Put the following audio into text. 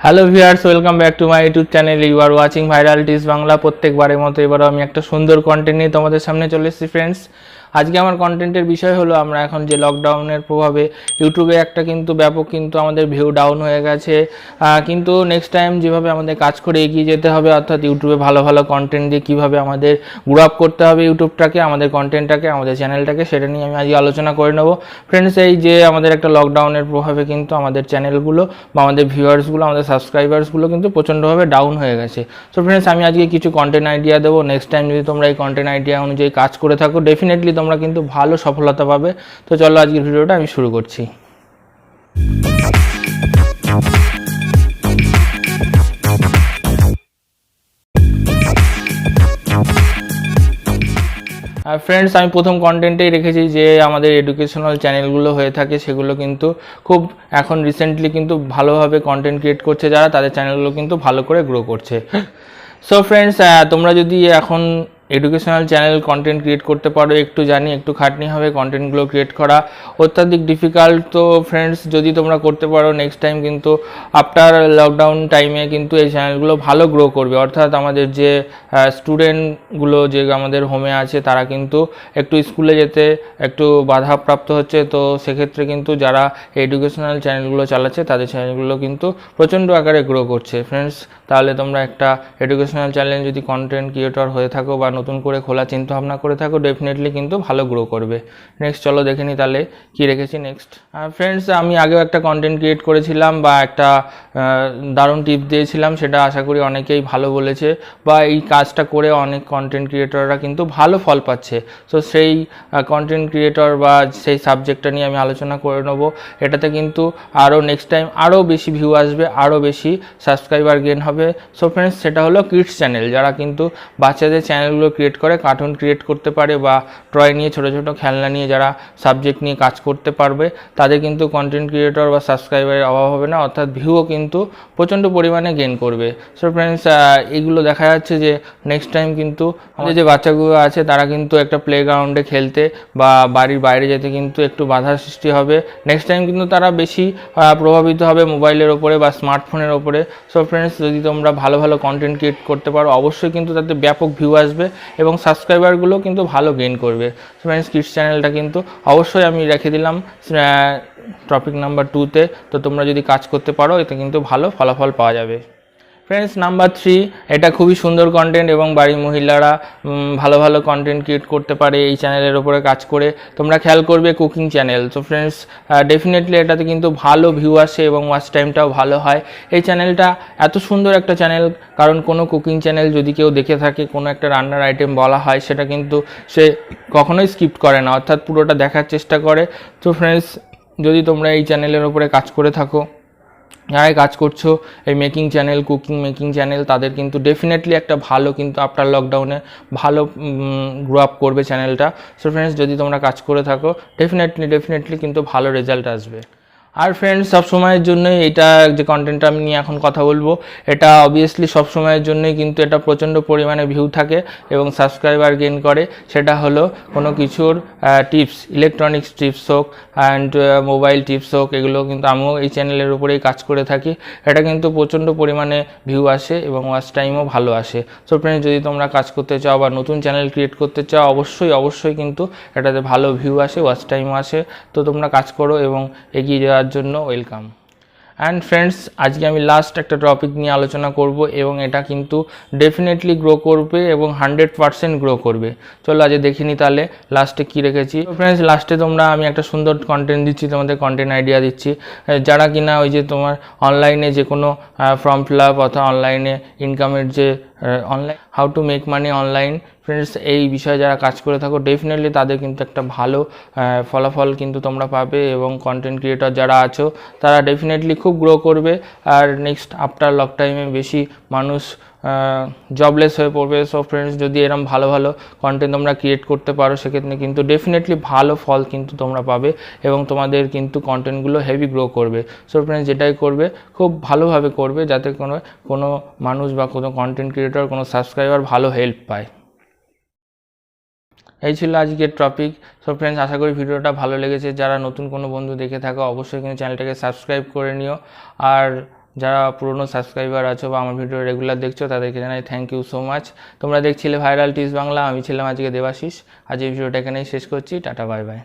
Hello viewers, welcome back to my YouTube channel. You are watching Viralities Bangla. প্রত্যেকবারের মতো এবারও আমি একটা সুন্দর কন্টেন্ট নিয়ে তোমাদের সামনে চলে এসেছি ফ্রেন্ডস। আজকে আমার কন্টেন্টের বিষয় হলো আমরা এখন যে লকডাউনের প্রভাবে ইউটিউবে একটা কিন্তু ব্যাপক কিন্তু আমাদের ভিউ ডাউন হয়ে গেছে, কিন্তু নেক্সট টাইম যেভাবে আমাদের কাজ করে এগিয়ে যেতে হবে, অর্থাৎ ইউটিউবে ভালো ভালো কন্টেন্ট দিয়ে কীভাবে আমাদের গ্রো আপ করতে হবে ইউটিউবটাকে, আমাদের কন্টেন্টটাকে, আমাদের চ্যানেলটাকে, সেটা নিয়ে আমি আজকে আলোচনা করে নেব ফ্রেন্ডস। এই যে আমাদের একটা লকডাউনের প্রভাবে কিন্তু আমাদের চ্যানেলগুলো বা আমাদের ভিউয়ার্সগুলো, আমাদের সাবস্ক্রাইবার্সগুলো কিন্তু প্রচণ্ডভাবে ডাউন হয়ে গেছে। তো ফ্রেন্ডস, আমি আজকে কিছু কন্টেন্ট আইডিয়া দেবো। নেক্সট টাইম যদি তোমরা এই কন্টেন্ট আইডিয়া অনুযায়ী কাজ করে থাকো, ডেফিনেটলি তোমরা কিন্তু ভালো সফলতা পাবে। তো চলো আজকের ভিডিওটা আমি শুরু করছি। ফ্রেন্ডস, আমি প্রথম কন্টেন্টেই রেখেছি যে আমাদের এডুকেশনাল চ্যানেলগুলো হয়ে থাকে সেগুলো কিন্তু খুব এখন রিসেন্টলি কিন্তু ভালোভাবে কন্টেন্ট ক্রিয়েট করছে যারা, তাদের চ্যানেলগুলো কিন্তু ভালো করে গ্রো করছে। সো ফ্রেন্ডস, তোমরা যদি এখন এডুকেশনাল চ্যানেল কন্টেন্ট ক্রিয়েট করতে পারো, একটু জানি একটু খাটনি হবে কন্টেন্টগুলো ক্রিয়েট করা, অত্যাধিক ডিফিকাল্ট। তো ফ্রেন্ডস, যদি তোমরা করতে পারো নেক্সট টাইম কিন্তু আফটার লকডাউন টাইমে কিন্তু এই চ্যানেলগুলো ভালো গ্রো করবে। অর্থাৎ আমাদের যে স্টুডেন্টগুলো যে আমাদের হোমে আছে তারা কিন্তু একটু স্কুলে যেতে একটু বাধাপ্রাপ্ত হচ্ছে। তো সেক্ষেত্রে কিন্তু যারা এডুকেশনাল চ্যানেলগুলো চালাচ্ছে তাদের চ্যানেলগুলো কিন্তু প্রচণ্ড আকারে গ্রো করছে ফ্রেন্ডস। তাহলে তোমরা একটা এডুকেশনাল চ্যানেল যদি কন্টেন্ট ক্রিয়েটর হয়ে থাকো বা নতুন করে খোলা চিন্তাভাবনা করে থাকো, ডেফিনেটলি কিন্তু ভালো গ্রো করবে। নেক্সট চলো দেখে নিই তাহলে কী রেখেছি নেক্সট। ফ্রেন্ডস, আমি আগেও একটা কন্টেন্ট ক্রিয়েট করেছিলাম বা একটা দারুণ টিপ দিয়েছিলাম, সেটা আশা করি অনেকেই ভালো বলেছে বা এই কাজটা করে অনেক কন্টেন্ট ক্রিয়েটররা কিন্তু ভালো ফল পাচ্ছে। তো সেই কন্টেন্ট ক্রিয়েটর বা সেই সাবজেক্টটা নিয়ে আমি আলোচনা করে নেবো। এটাতে কিন্তু আরও নেক্সট টাইম আরও বেশি ভিউ আসবে, আরও বেশি সাবস্ক্রাইবার গেন হবে। সো ফ্রেন্ডস, সেটা হলো কিডস চ্যানেল। যারা কিন্তু বাচ্চাদের চ্যানেলগুলো ক্রিয়েট করে, কার্টুন ক্রিয়েট করতে পারে বা টয় নিয়ে, ছোটো ছোটো খেলনা নিয়ে যারা সাবজেক্ট নিয়ে কাজ করতে পারবে, তাদের কিন্তু কন্টেন্ট ক্রিয়েটর বা সাবস্ক্রাইবারের অভাব হবে না, অর্থাৎ ভিউও কিন্তু প্রচণ্ড পরিমাণে গেন করবে। সো ফ্রেন্ডস, এগুলো দেখা যাচ্ছে যে নেক্সট টাইম কিন্তু আমাদের যে বাচ্চাগুলো আছে তারা কিন্তু একটা প্লেগ্রাউন্ডে খেলতে বা বাড়ির বাইরে যেতে কিন্তু একটু বাধার সৃষ্টি হবে। নেক্সট টাইম কিন্তু তারা বেশি প্রভাবিত হবে মোবাইলের ওপরে বা স্মার্টফোনের ওপরে। সো ফ্রেন্ডস, যদি তোমরা ভালো ভালো কন্টেন্ট ক্রিয়েট করতে পারো, অবশ্যই কিন্তু তাতে ব্যাপক ভিউ আসবে এবং সাবস্ক্রাইবারগুলো কিন্তু ভালো গেইন করবে। ফ্রেন্ডস, কিডস চ্যানেলটা কিন্তু অবশ্যই আমি রেখে দিলাম টপিক নাম্বার 2-তে। তো তোমরা যদি কাজ করতে পারো এতে কিন্তু ভালো ফলাফল পাওয়া যাবে। ফ্রেন্ডস, নাম্বার 3, এটা খুবই সুন্দর কন্টেন্ট এবং বাড়ির মহিলারা ভালো ভালো কন্টেন্ট ক্রিয়েট করতে পারে এই চ্যানেলের ওপরে কাজ করে। তোমরা খেয়াল করবে কুকিং চ্যানেল। তো ফ্রেন্ডস, ডেফিনেটলি এটাতে কিন্তু ভালো ভিউ আসে এবং ওয়াচ টাইমটাও ভালো হয়। এই চ্যানেলটা এত সুন্দর একটা চ্যানেল, কারণ কোনো কুকিং চ্যানেল যদি কেউ দেখে থাকে, কোনো একটা রান্নার আইটেম বলা হয়, সেটা কিন্তু সে কখনোই স্কিপ করে না, অর্থাৎ পুরোটা দেখার চেষ্টা করে। তো ফ্রেন্ডস, যদি তোমরা এই চ্যানেলের ওপরে কাজ করে থাকো, যারাই কাজ করছো এই making channel, cooking making channel, তাদের কিন্তু ডেফিনেটলি একটা ভালো কিন্তু আফটার লকডাউনে ভালো গ্রো আপ করবে চ্যানেলটা। সো ফ্রেন্ডস, যদি তোমরা কাজ করে থাকো, ডেফিনেটলি কিন্তু ভালো রেজাল্ট আসবে। আর ফ্রেন্ডস, সবসময়ের জন্যই এটা যে কন্টেন্টটা আমি নিয়ে এখন কথা বলবো, এটা অবভিয়াসলি সবসময়ের জন্যই কিন্তু এটা প্রচণ্ড পরিমাণে ভিউ থাকে এবং সাবস্ক্রাইবার গেইন করে। সেটা হলো কোনো কিছুর টিপস, ইলেকট্রনিক্স টিপস হোক অ্যান্ড মোবাইল টিপস হোক, এগুলো কিন্তু আমিও এই চ্যানেলের উপরেই কাজ করে থাকি। এটা কিন্তু প্রচণ্ড পরিমাণে ভিউ আসে এবং ওয়াচ টাইমও ভালো আসে। সো ফ্রেন্ডস, যদি তোমরা কাজ করতে চাও বা নতুন চ্যানেল ক্রিয়েট করতে চাও, অবশ্যই কিন্তু এটাতে ভালো ভিউ আসে, ওয়াচ টাইমও আসে। তো তোমরা কাজ করো এবং এগিয়ে যাওয়ার জন্য ওয়েলকাম। অ্যান্ড ফ্রেন্ডস, আজকে আমি লাস্ট একটা টপিক নিয়ে আলোচনা করব এবং এটা কিন্তু ডেফিনেটলি গ্রো করবে এবং 100% গ্রো করবে। চলো আজ দেখে নিই তাহলে লাস্টে কী রেখেছি। ফ্রেন্ডস, লাস্টে আমি একটা সুন্দর কন্টেন্ট দিচ্ছি, তোমাদের কন্টেন্ট আইডিয়া দিচ্ছি। যারা কিনা ওই যে তোমার অনলাইনে যে কোনো ফর্ম ফিল আপ অথবা অনলাইনে ইনকামের যে online how to make money online, friends, এই বিষয়ে যারা কাজ করে থাকো, ডেফিনেটলি তাদের কিন্তু একটা ভালো ফলাফল কিন্তু তোমরা পাবে এবং কন্টেন্ট ক্রিয়েটর যারা আছো তারা ডেফিনেটলি খুব গ্রো করবে। আর নেক্সট আফটার লক টাইমে বেশি মানুষ জবলেস হয়ে পড়বে। সো ফ্রেন্ডস, যদি এরকম ভালো ভালো কন্টেন্ট তোমরা ক্রিয়েট করতে পারো, সেক্ষেত্রে কিন্তু ডেফিনেটলি ভালো ফল কিন্তু তোমরা পাবে এবং তোমাদের কিন্তু কন্টেন্টগুলো হেভি গ্রো করবে। সো ফ্রেন্ডস, যেটাই করবে খুব ভালোভাবে করবে, যাতে কোনো মানুষ বা কোনো কন্টেন্ট ক্রিয়েটর, কোনো সাবস্ক্রাইবার ভালো হেল্প পায়। এই ছিল আজকের টপিক। সো ফ্রেন্ডস, আশা করি ভিডিওটা ভালো লেগেছে। যারা নতুন কোনো বন্ধু দেখে থাকো, অবশ্যই কিন্তু চ্যানেলটাকে সাবস্ক্রাইব করে নিও। আর যারা পুরনো সাবস্ক্রাইবার আছো বা আমার ভিডিও রেগুলার দেখছো তাদেরকে জানাই থ্যাংক ইউ সো মাচ। তোমরা দেখছিলে ভাইরাল টিপস বাংলা, আমি ছিলাম আজকে দেবাশিস। আজ এই ভিডিওটা এখানেই শেষ করছি। Tata bye bye.